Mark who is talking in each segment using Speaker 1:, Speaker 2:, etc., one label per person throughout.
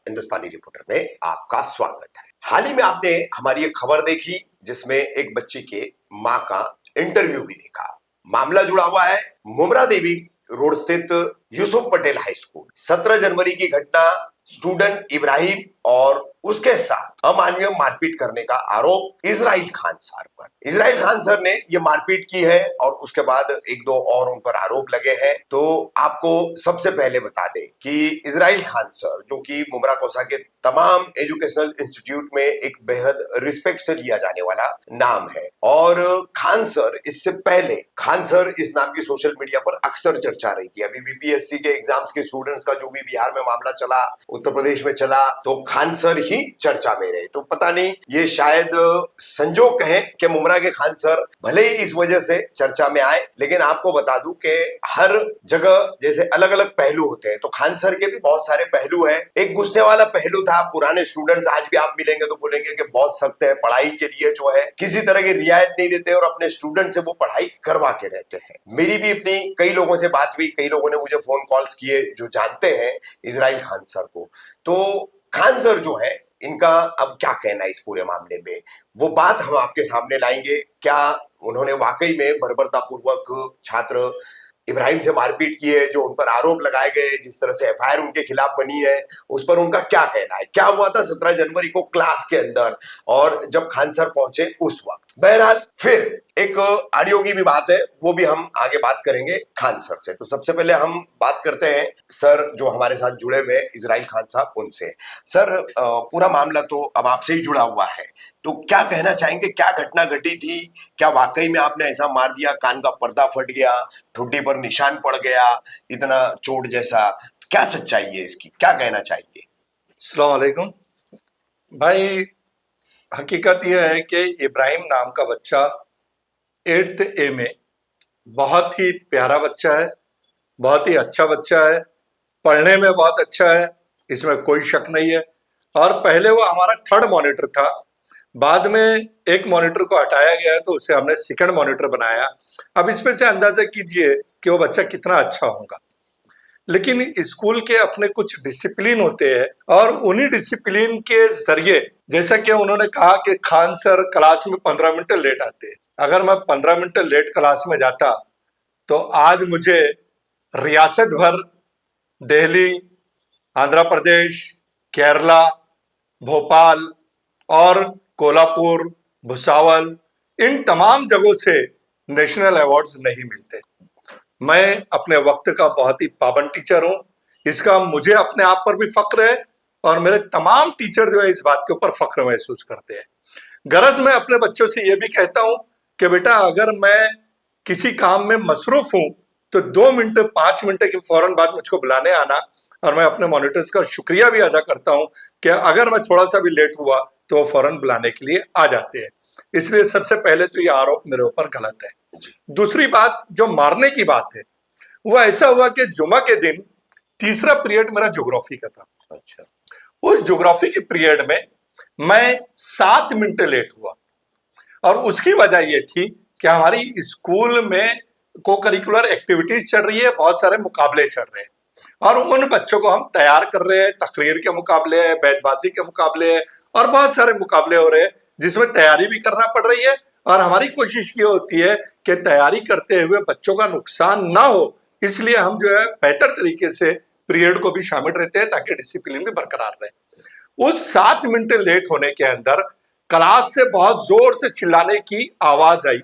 Speaker 1: हिंदुस्तानी reporter में आपका स्वागत है। हाल ही में आपने हमारी एक खबर देखी जिसमें एक बच्ची के मां का इंटरव्यू भी देखा। मामला जुड़ा हुआ है मुमरा देवी रोड स्थित यूसुफ पटेल हाई स्कूल। 17 जनवरी की घटना, स्टूडेंट इब्राहिम और उसके साथ अमानवीय मारपीट करने का आरोप इजराइल खान सर पर। इजराइल खान सर ने यह मारपीट की है और उसके बाद एक दो और उन पर आरोप लगे हैं। तो आपको सबसे पहले बता दें कि इजराइल खान सर, जो कि मुमरा कोसा के तमाम एजुकेशनल इंस्टीट्यूट में एक बेहद रिस्पेक्ट से लिया जाने वाला नाम है, और खान सर इससे पहले खान सर इस नाम की सोशल मीडिया पर अक्सर चर्चा रही थी। अभी बीपीएससी के एग्जाम्स के स्टूडेंट्स का जो भी बिहार में मामला चला, उत्तर प्रदेश में चला, तो खान सर ही चर्चा में रहे। तो पता नहीं ये शायद संजोग कहें कि मुमरा के खान सर भले ही इस वजह से चर्चा में आए, लेकिन आपको बता दूं कि हर जगह जैसे अलग अलग पहलू होते हैं, तो खान सर के भी बहुत सारे पहलू हैं। एक गुस्से वाला पहलू था। पुराने स्टूडेंट्स आज भी आप मिलेंगे तो बोलेंगे कि बहुत सख्त है, पढ़ाई के लिए जो है किसी तरह की रियायत नहीं देते और अपने स्टूडेंट से वो पढ़ाई करवा के रहते हैं। मेरी भी अपनी कई लोगों से बात हुई, कई लोगों ने मुझे फोन कॉल्स किए जो जानते हैं इजराइल खान सर को। तो खान सर जो है, इनका अब क्या कहना है इस पूरे मामले में, वो बात हम आपके सामने लाएंगे। क्या उन्होंने वाकई में बर्बरतापूर्वक छात्र इब्राहिम से मारपीट की है, जो उन पर आरोप लगाए गए, जिस तरह से एफआईआर उनके खिलाफ बनी है, उस पर उनका क्या कहना है, क्या हुआ था 17 जनवरी को क्लास के अंदर और जब खान सर पहुंचे उस वक्त। बहरहाल फिर एक ऑडियो की भी बात है, वो भी हम आगे बात करेंगे खान सर से। तो सबसे पहले हम बात करते हैं सर जो हमारे साथ जुड़े हुए इजराइल खान साहब, उनसे। सर, पूरा मामला तो अब आपसे ही जुड़ा हुआ है, तो क्या कहना चाहेंगे, क्या घटना घटी थी? क्या वाकई में आपने ऐसा मार दिया, कान का पर्दा फट गया, ठुड्डी पर निशान पड़ गया, इतना चोट जैसा? क्या सच्चाई है इसकी, क्या कहना चाहिए?
Speaker 2: अस्सलाम वालेकुम भाई। हकीकत यह है कि इब्राहिम नाम का बच्चा 8th ए में बहुत ही प्यारा बच्चा है, बहुत ही अच्छा बच्चा है, पढ़ने में बहुत अच्छा है, इसमें कोई शक नहीं है। और पहले वो हमारा 3rd मॉनिटर था, बाद में एक मॉनिटर को हटाया गया तो उसे हमने 2nd मॉनिटर बनाया। अब इसमें से अंदाजा कीजिए कि वो बच्चा कितना अच्छा होगा। लेकिन स्कूल के अपने कुछ डिसिप्लिन होते हैं और उन्हीं डिसिप्लिन के जरिए, जैसा कि उन्होंने कहा कि खान सर क्लास में 15 मिनट लेट आते हैं, अगर मैं 15 मिनट लेट क्लास में जाता तो आज मुझे रियासत भर, दिल्ली, आंध्र प्रदेश, केरला, भोपाल और कोल्हापुर, भुसावल, इन तमाम जगहों से नेशनल अवार्ड्स नहीं मिलते। मैं अपने वक्त का बहुत ही पाबंद टीचर हूं, इसका मुझे अपने आप पर भी फख्र है और मेरे तमाम टीचर जो है इस बात के ऊपर फख्र महसूस करते हैं। गरज मैं अपने बच्चों से यह भी कहता हूं कि बेटा, अगर मैं किसी काम में मसरूफ हूं तो 2 मिनट 5 मिनट के फौरन बाद मुझको बुलाने आना। और मैं अपने मॉनिटर्स का शुक्रिया भी अदा करता हूं कि अगर मैं थोड़ा सा भी लेट हुआ तो वो फौरन बुलाने के लिए आ जाते हैं। इसलिए सबसे पहले तो ये आरोप मेरे ऊपर गलत है। दूसरी बात, जो मारने की बात है, वो ऐसा हुआ कि जुमा के दिन तीसरा पीरियड मेरा ज्योग्राफी का था।
Speaker 1: अच्छा।
Speaker 2: उस ज्योग्राफी के पीरियड में मैं 7 मिनट लेट हुआ और उसकी वजह यह थी कि हमारी स्कूल में को करिकुलर एक्टिविटीज चल रही है, बहुत सारे मुकाबले चल रहे हैं और उन बच्चों को हम तैयार कर रहे हैं। तकरीर के मुकाबले है, बैतबाजी के मुकाबले है और बहुत सारे मुकाबले हो रहे हैं जिसमें तैयारी भी करना पड़ रही है। और हमारी कोशिश ये होती है कि तैयारी करते हुए बच्चों का नुकसान ना हो, इसलिए हम जो है बेहतर तरीके से पीरियड को भी शामिल रहते हैं ताकि डिसिप्लिन भी बरकरार रहे। उस 7 मिनट लेट होने के अंदर क्लास से बहुत जोर से चिल्लाने की आवाज आई।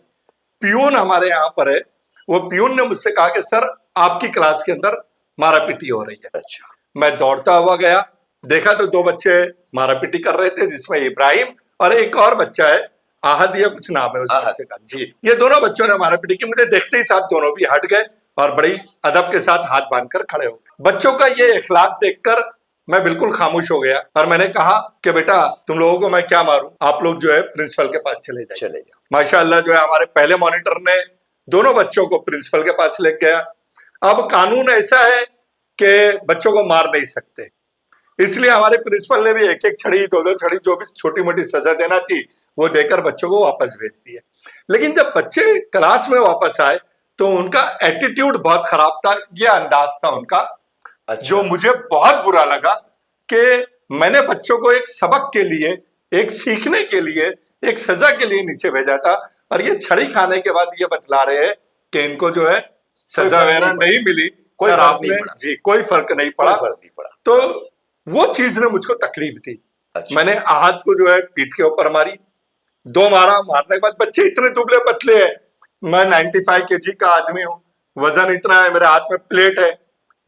Speaker 2: पियून हमारे यहाँ पर है, वो पियून ने मुझसे कहा कि सर आपकी क्लास के अंदर मारापीटी हो रही है।
Speaker 1: अच्छा।
Speaker 2: मैं दौड़ता हुआ गया, देखा तो 2 बच्चे मारापीटी कर रहे थे, जिसमें इब्राहिम और एक और बच्चा है, आहद या कुछ नाम है उस बच्चे का जी। ये दोनों बच्चों ने मारापीटी की। मुझे देखते ही साथ दोनों भी हट गए और बड़ी अदब के साथ हाथ बांधकर खड़े हो गए। बच्चों का ये इखलाक देखकर मैं बिल्कुल खामोश हो गया और मैंने कहा कि बेटा, तुम लोगों को मैं क्या मारूं, आप लोग जो है प्रिंसिपल के पास चले जाओ। माशाअल्लाह जो है हमारे पहले मॉनिटर ने दोनों बच्चों को प्रिंसिपल के पास ले गया। अब कानून ऐसा है कि बच्चों को मार नहीं सकते, इसलिए हमारे प्रिंसिपल ने भी 1-1 छड़ी, 2-2 छड़ी, जो भी छोटी मोटी सजा देना थी वो देकर बच्चों को वापस भेज दिए। लेकिन जब बच्चे क्लास में वापस आए तो उनका एटीट्यूड बहुत खराब था, ये अंदाज था उनका। जो मुझे बहुत बुरा लगा कि मैंने बच्चों को एक सबक के लिए, एक सीखने के लिए, एक सजा के लिए नीचे भेजा था, और ये छड़ी खाने के बाद ये बतला रहे हैं कि इनको जो है सजा
Speaker 1: फर्क
Speaker 2: वगैरह
Speaker 1: नहीं पड़ा।
Speaker 2: नहीं मिली।
Speaker 1: कोई
Speaker 2: सर
Speaker 1: फर्क नहीं
Speaker 2: आपने
Speaker 1: पड़ा।
Speaker 2: जी कोई फर्क नहीं
Speaker 1: कोई
Speaker 2: पड़ा।
Speaker 1: फर्क नहीं पड़ा।
Speaker 2: तो वो चीज ने मुझको तकलीफ दी।
Speaker 1: अच्छा।
Speaker 2: मैंने आहत को जो है पीठ के ऊपर मारी, 2 मारा, मारने के बाद बच्चे इतने दुबले पतले हैं, मैं 95 केजी का आदमी हूँ, वजन इतना है, मेरे हाथ में प्लेट है,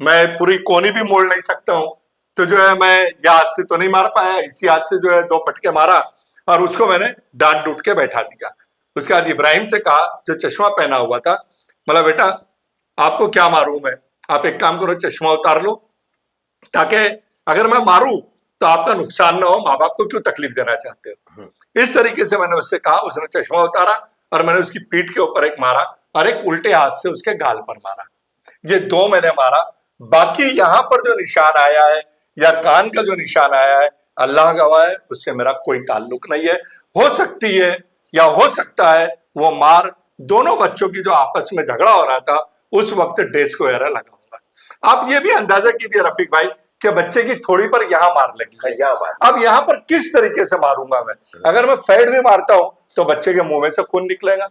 Speaker 2: मैं पूरी कोनी भी मोड़ नहीं सकता हूँ। तो जो है मैं ये हाथ से तो नहीं मार पाया, इसी हाथ से जो है 2 पटके मारा और उसको मैंने डांट डूट के बैठा दिया। उसके बाद इब्राहिम से कहा, जो चश्मा पहना हुआ था, बोला बेटा आपको क्या मारूं मैं, आप एक काम करो चश्मा उतार लो, ताकि अगर मैं मारूं तो आपका नुकसान ना हो, माँ बाप को क्यों तकलीफ देना चाहते हो। इस तरीके से मैंने उससे कहा, उसने चश्मा उतारा और मैंने उसकी पीठ के ऊपर एक मारा और एक उल्टे हाथ से उसके गाल पर मारा। ये 2 मैंने मारा। बाकी यहाँ पर जो निशान आया है या कान का जो निशान आया है, अल्लाह गवाह है, उससे मेरा कोई ताल्लुक नहीं है। हो सकती है या हो सकता है वो मार दोनों बच्चों की जो आपस में झगड़ा हो रहा था उस वक्त डेस्क वगैरह लगा होगा। आप ये भी अंदाजा कीजिए रफीक भाई कि बच्चे की थोड़ी पर यहां मार लगी है।
Speaker 1: यहाँ मार।
Speaker 2: अब यहां पर किस तरीके से मारूंगा मैं? अगर मैं फेड भी मारता हूं तो बच्चे के मुंह में से खून निकलेगा।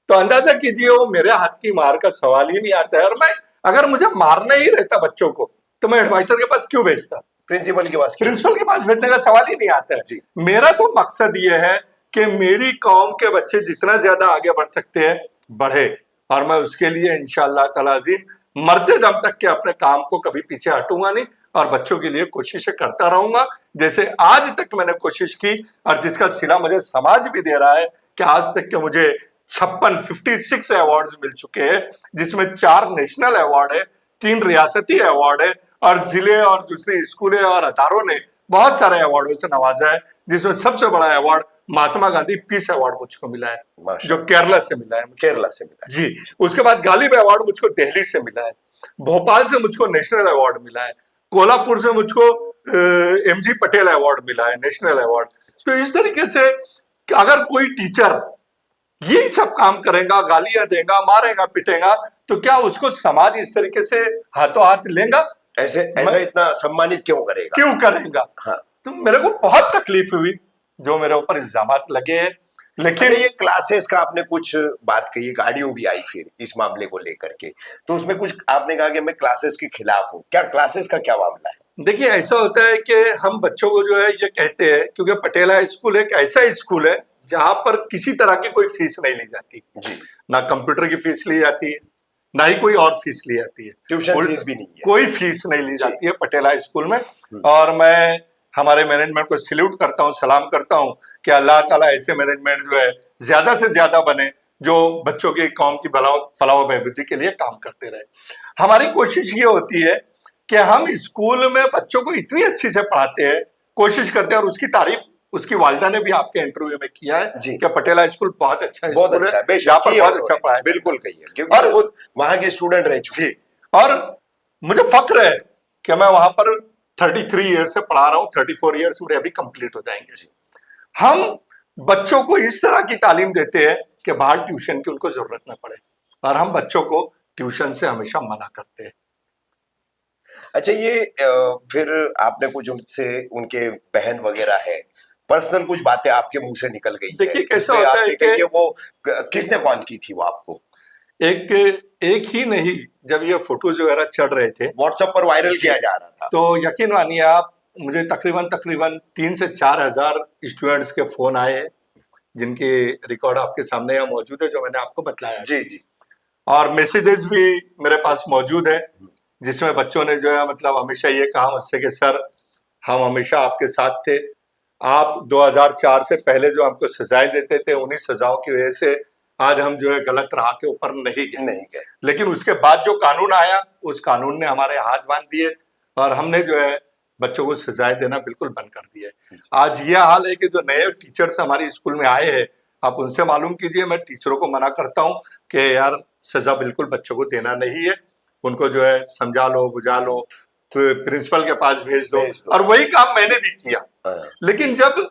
Speaker 2: तो अंदाजा कीजिए वो मेरे हाथ की मार का सवाल ही नहीं आता है। और मैं अगर मुझे मारना ही रहता बच्चों को तो मैं हेडमास्टर के पास क्यों भेजता?
Speaker 1: प्रिंसिपल के पास क्यों?
Speaker 2: प्रिंसिपल के पास भेजने का सवाल ही नहीं आता है।
Speaker 1: जी।
Speaker 2: मेरा तो मकसद ये है कि मेरी कौम के बच्चे जितना ज्यादा आगे बढ़ सकते हैं बढ़े, और मैं उसके लिए इंशाअल्लाह ताला अज़ीम मरते दम तक के अपने काम को कभी पीछे हटूंगा नहीं और बच्चों के लिए कोशिशें करता रहूंगा, जैसे आज तक मैंने कोशिश की, और जिसका सिला मुझे समाज भी दे रहा है कि आज तक के मुझे 56 अवार्ड्स मिल चुके हैं, जिसमें 4 नेशनल अवार्ड है, 3 रियासती अवार्ड है, और जिले और दूसरे स्कूलें और अदारों ने बहुत सारे अवार्डों से नवाजा है, जिसमें सबसे बड़ा award Mahatma Gandhi peace award मुझको मिला है, जो केरला से मिला है।
Speaker 1: केरला से मिला है।
Speaker 2: जी। उसके बाद गालिब अवार्ड मुझको दिल्ली से मिला है, भोपाल से मुझको नेशनल अवार्ड मिला है, कोल्हापुर से मुझको एमजी पटेल अवार्ड मिला है, नेशनल अवार्ड। तो इस तरीके से अगर कोई टीचर यही सब काम करेगा, गालियां देगा, मारेगा, पिटेगा, तो क्या उसको समाज इस तरीके से हाथों हाथ लेगा?
Speaker 1: ऐसे इतना सम्मानित क्यों करेगा?
Speaker 2: क्यों करेगा?
Speaker 1: हाँ।
Speaker 2: तो मेरे को बहुत तकलीफ हुई जो मेरे ऊपर इल्जामात लगे हैं। लेकिन
Speaker 1: ये क्लासेस का आपने कुछ बात कही, एक ऑडियो भी आई फिर इस मामले को लेकर के, तो उसमें कुछ आपने कहा कि मैं क्लासेस के खिलाफ हूँ। क्या क्लासेस का क्या मामला है?
Speaker 2: देखिए ऐसा होता है कि हम बच्चों को जो है ये कहते हैं, क्योंकि पटेल हाई स्कूल एक ऐसा स्कूल है जहां पर किसी तरह की कोई फीस नहीं ली जाती
Speaker 1: जी।
Speaker 2: ना कंप्यूटर की फीस ली जाती है, ना ही कोई और फीस ली जाती है,
Speaker 1: ट्यूशन फीस भी नहीं है,
Speaker 2: कोई फीस नहीं ली जाती है पटेल हाई स्कूल में। और मैं हमारे मैनेजमेंट को सैल्यूट करता हूँ, सलाम करता हूँ कि अल्लाह ताला ऐसे मैनेजमेंट जो है ज्यादा से ज्यादा बने, जो बच्चों की कौम की फलाह बहबूदी के लिए काम करते रहे। हमारी कोशिश ये होती है कि हम स्कूल में बच्चों को इतनी अच्छी से पढ़ाते हैं, कोशिश करते हैं, और उसकी तारीफ उसकी वालिदा ने भी आपके इंटरव्यू में किया है
Speaker 1: जी।
Speaker 2: कि पटेल हाई स्कूल बहुत अच्छा
Speaker 1: बहुत
Speaker 2: स्कूल
Speaker 1: अच्छा है,
Speaker 2: है,
Speaker 1: बेशक
Speaker 2: यहाँ पर
Speaker 1: किया
Speaker 2: बहुत
Speaker 1: उन्होंने,
Speaker 2: अच्छा पढ़ाया
Speaker 1: बिल्कुल कही है, क्योंकि
Speaker 2: और
Speaker 1: खुद वहां के स्टूडेंट रह चुके।
Speaker 2: जी। और मुझे फक्र है कि मैं वहां पर 33 ईयर से पढ़ा रहा हूँ, 34 ईयर्स मेरे अभी कंप्लीट हो जाएंगे। हम बच्चों को इस तरह की तालीम देते हैं कि बाहर ट्यूशन की उनको जरूरत न पड़े, और हम बच्चों को ट्यूशन से हमेशा मना करते हैं।
Speaker 1: अच्छा, ये फिर आपने कुछ उनसे, उनके बहन वगैरह है, पर्सनल कुछ बातें आपके मुंह से निकल गई है।
Speaker 2: देखिए कैसा
Speaker 1: इसमें
Speaker 2: होता है
Speaker 1: आपने
Speaker 2: कि
Speaker 1: कही वो किसने कॉल की थी वो आपको?
Speaker 2: एक ही नहीं, जब ये फोटोज वगैरह चढ़ रहे थे
Speaker 1: व्हाट्सएप पर वायरल किया जा रहा था,
Speaker 2: तो यकीन मानिए आप, मुझे तकरीबन 3 से 4 हजार स्टूडेंट्स के फोन आए हैं, जिनके रिकॉर्ड आपके सामने यहाँ मौजूद है, जो मैंने आपको बतलाया।
Speaker 1: जी जी।
Speaker 2: और मैसेजेस भी मेरे पास मौजूद है, जिसमें बच्चों ने जो है मतलब हमेशा ये कहा मुझसे कि सर हम हमेशा आपके साथ थे, आप 2004 से पहले जो हमको सजाएं देते थे, उन्हीं सजाओं की वजह से आज हम जो है गलत राह के ऊपर नहीं गए। लेकिन उसके बाद जो कानून आया, उस कानून ने हमारे हाथ बांध दिए और हमने जो है बच्चों को सजाएं देना बिल्कुल बंद कर दिया है। आज ये हाल है कि जो नए टीचर्स हमारे स्कूल में आए हैं, आप उनसे मालूम कीजिए, मैं टीचरों को मना करता हूँ कि यार सजा बिल्कुल बच्चों को देना नहीं है, उनको जो है समझा लो, बुझा लो, तो प्रिंसिपल के पास भेज दो। और वही काम मैंने भी किया। लेकिन जब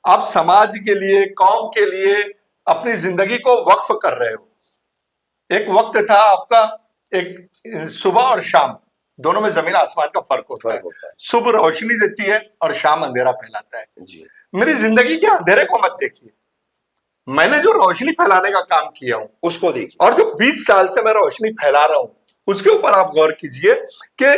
Speaker 2: आप समाज के लिए, कौम के लिए अपनी जिंदगी को वक्फ कर रहे हो, एक वक्त था आपका, एक सुबह और शाम दोनों में जमीन आसमान का फर्क होता है। सुबह रोशनी देती है और शाम अंधेरा फैलाता है।
Speaker 1: जी।
Speaker 2: मेरी जिंदगी के अंधेरे को मत देखिए, मैंने जो रोशनी फैलाने का काम किया हूं
Speaker 1: उसको देखिए,
Speaker 2: और जो 20 साल से मैं रोशनी फैला रहा हूं उसके ऊपर आप गौर कीजिए कि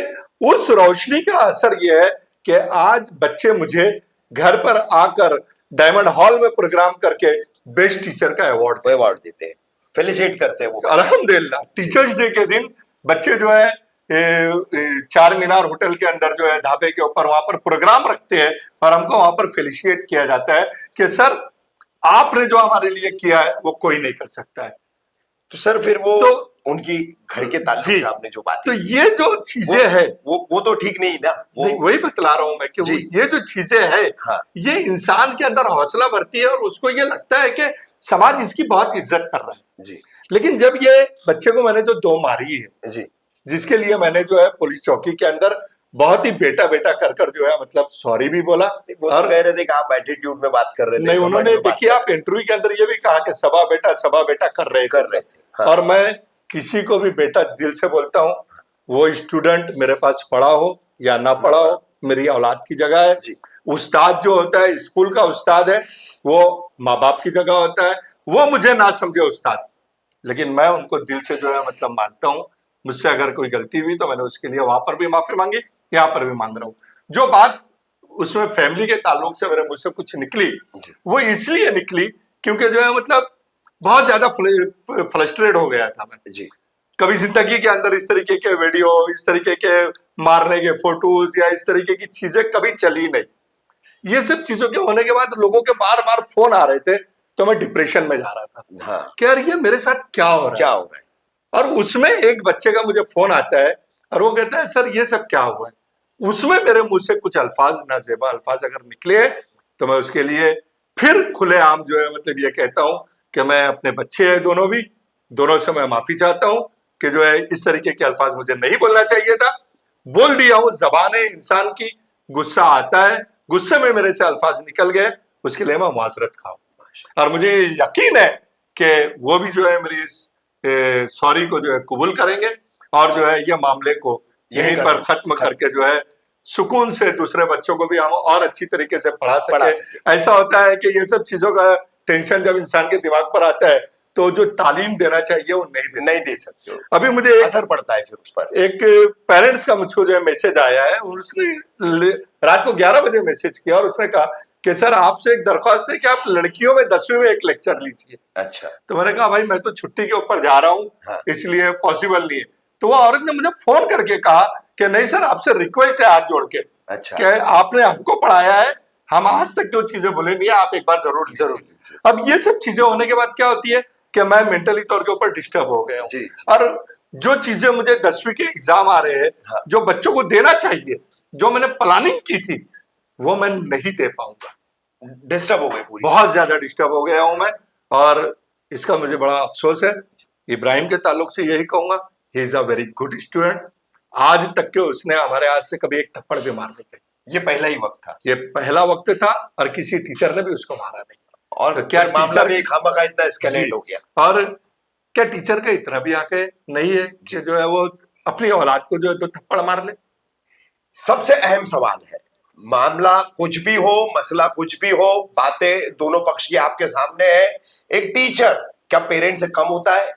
Speaker 2: उस रोशनी का असर यह है कि आज बच्चे मुझे घर पर आकर डायमंड हॉल में प्रोग्राम करके बेस्ट टीचर का अवार्ड
Speaker 1: देते हैं, फेलिसिटेट करते हैं वो।
Speaker 2: अल्हम्दुलिल्लाह, टीचर्स डे के दिन बच्चे जो है चार मीनार होटल के अंदर जो है ढाबे के ऊपर वहां पर प्रोग्राम रखते हैं और हमको वहां पर फेलिसिटेट किया जाता है कि सर आपने जो हमारे लिए किया है वो कोई नहीं कर सकता है।
Speaker 1: तो सर फिर वो तो उनकी घर के ताल्लुक से आपने जो बात,
Speaker 2: तो ये जो चीजें है
Speaker 1: वो तो ठीक नहीं ना,
Speaker 2: वही बतला रहा हूं मैं कि ये जो चीजें है
Speaker 1: हाँ।
Speaker 2: ये इंसान के अंदर हौसला भरती है और उसको ये लगता है कि समाज इसकी बहुत इज्जत कर रहा है
Speaker 1: जी।
Speaker 2: लेकिन जब ये बच्चे को मैंने जो 2 मारी है
Speaker 1: जी,
Speaker 2: जिसके लिए मैंने जो है पुलिस चौकी के अंदर बहुत ही बेटा बेटा कर जो है मतलब सॉरी भी बोला
Speaker 1: और कह रहे थे कि आप एटीट्यूड में बात कर रहे थे।
Speaker 2: नहीं, उन्होंने देखिए आप इंटरव्यू के अंदर ये भी कहा कि सबा बेटा कर रहे थे हाँ। और मैं किसी को भी बेटा दिल से बोलता हूँ, वो स्टूडेंट मेरे पास पढ़ा हो या ना पढ़ा हो मेरी औलाद की जगह है। उस्ताद जो होता है स्कूल का उस्ताद है वो माँ बाप की जगह होता है, वो मुझे ना समझे उस्ताद, लेकिन मैं उनको दिल से जो है मतलब मानता हूँ। मुझसे अगर कोई गलती हुई तो मैंने उसके लिए वहां पर भी माफी मांगी, यहाँ पर भी मांग रहा हूँ। जो बात उसमें फैमिली के ताल्लुक से मेरे मुझसे कुछ निकली वो इसलिए निकली क्योंकि जो है मतलब बहुत ज्यादा फ्रस्ट्रेट हो गया था मैं जी। कभी जिंदगी के अंदर इस तरीके के वीडियो, इस तरीके के मारने के फोटोज या इस तरीके की चीजें कभी चली नहीं। ये सब चीजों के होने के बाद लोगों के बार बार फोन आ रहे थे तो मैं डिप्रेशन में जा रहा था हाँ। कि यार ये मेरे साथ क्या हो रहा है। और उसमें एक बच्चे का मुझे फोन आता है और वो कहता है सर ये सब क्या हुआ है। उसमें मेरे मुंह से कुछ अल्फाज, नाजेबा अल्फाज अगर निकले तो मैं उसके लिए फिर खुलेआम जो है मतलब ये कहता हूं कि मैं अपने बच्चे हैं दोनों से मैं माफी चाहता हूं कि जो है इस तरीके के अल्फाज मुझे नहीं बोलना चाहिए था, बोल दिया हूं। जबान है इंसान की, गुस्सा आता है, गुस्से में मेरे से अल्फाज निकल गए, उसके लिए मैं माजरत खाऊं और मुझे यकीन है कि वो भी जो है मेरी इस सॉरी को जो है कबूल करेंगे और जो है ये मामले को यहीं पर खत्म करके जो है सुकून से दूसरे बच्चों को भी हम और अच्छी तरीके से पढ़ा सके। ऐसा होता है कि ये सब चीजों का टेंशन जब इंसान के दिमाग पर आता है तो जो तालीम देना चाहिए वो नहीं दे सकते। अभी मुझे असर पड़ता है फिर उस पर। एक पेरेंट्स का मुझको जो है मैसेज आया है, उसने रात को 11 बजे मैसेज किया और उसने कहा कि सर आपसे एक दरख्वास्त है कि आप लड़कियों में 10वीं में एक लेक्चर लीजिए। अच्छा। तो मैंने कहा भाई मैं तो छुट्टी के ऊपर जा रहा हूँ हाँ। इसलिए पॉसिबल नहीं है। तो वो औरत ने मुझे फोन करके कहा कि नहीं सर आपसे रिक्वेस्ट है हाथ जोड़ के अच्छा। कि आपने हमको पढ़ाया है, हम आज तक जो चीजें बोले नहीं है आप एक बार जरूर। अब ये सब चीजें होने के बाद क्या होती है कि मैं मेंटली तौर के ऊपर डिस्टर्ब हो गया हूँ और जो चीजें मुझे 10वीं के एग्जाम आ रहे हैं हाँ। जो बच्चों को देना चाहिए, जो मैंने प्लानिंग की थी वो मैं नहीं दे पाऊंगा। डिस्टर्ब हो गए, बहुत ज्यादा डिस्टर्ब हो गया हूं मैं और इसका मुझे बड़ा अफसोस है। इब्राहिम के ताल्लुक से यही कहूंगा, he is a very good student. आज तक के उसने हमारे हाथ से कभी एक थप्पड़ भी मारने का, ये पहला ही वक्त था, ये पहला वक्त था और किसी टीचर ने भी उसको मारा नहीं। और तो क्या मामला भी खामखा इतना एस्केलेट हो गया और क्या टीचर का इतना भी आके नहीं है कि जो है वो अपनी औलाद को जो है 2 थप्पड़ मार ले। सबसे अहम सवाल है, मामला कुछ भी हो, मसला कुछ भी हो, बातें दोनों पक्ष की आपके सामने है। एक टीचर क्या पेरेंट से कम होता है,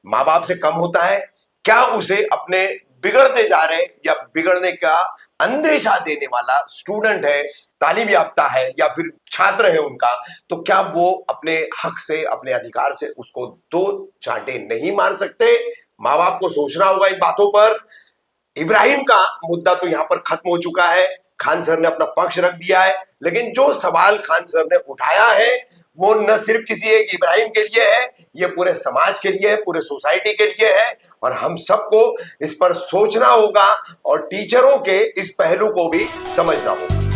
Speaker 2: माँ बाप से कम होता है? क्या उसे अपने बिगड़ते जा रहे या बिगड़ने का अंदेशा देने वाला स्टूडेंट है, तालीम याफ्ता है या फिर छात्र है उनका, तो क्या वो अपने हक से, अपने अधिकार से उसको 2 चांटे नहीं मार सकते? माँ बाप को सोचना होगा इन बातों पर। इब्राहिम का मुद्दा तो यहां पर खत्म हो चुका है, खान सर ने अपना पक्ष रख दिया है, लेकिन जो सवाल खान सर ने उठाया है वो न सिर्फ किसी एक इब्राहिम के लिए है, ये पूरे समाज के लिए है, पूरे सोसाइटी के लिए है और हम सबको इस पर सोचना होगा और टीचरों के इस पहलू को भी समझना होगा।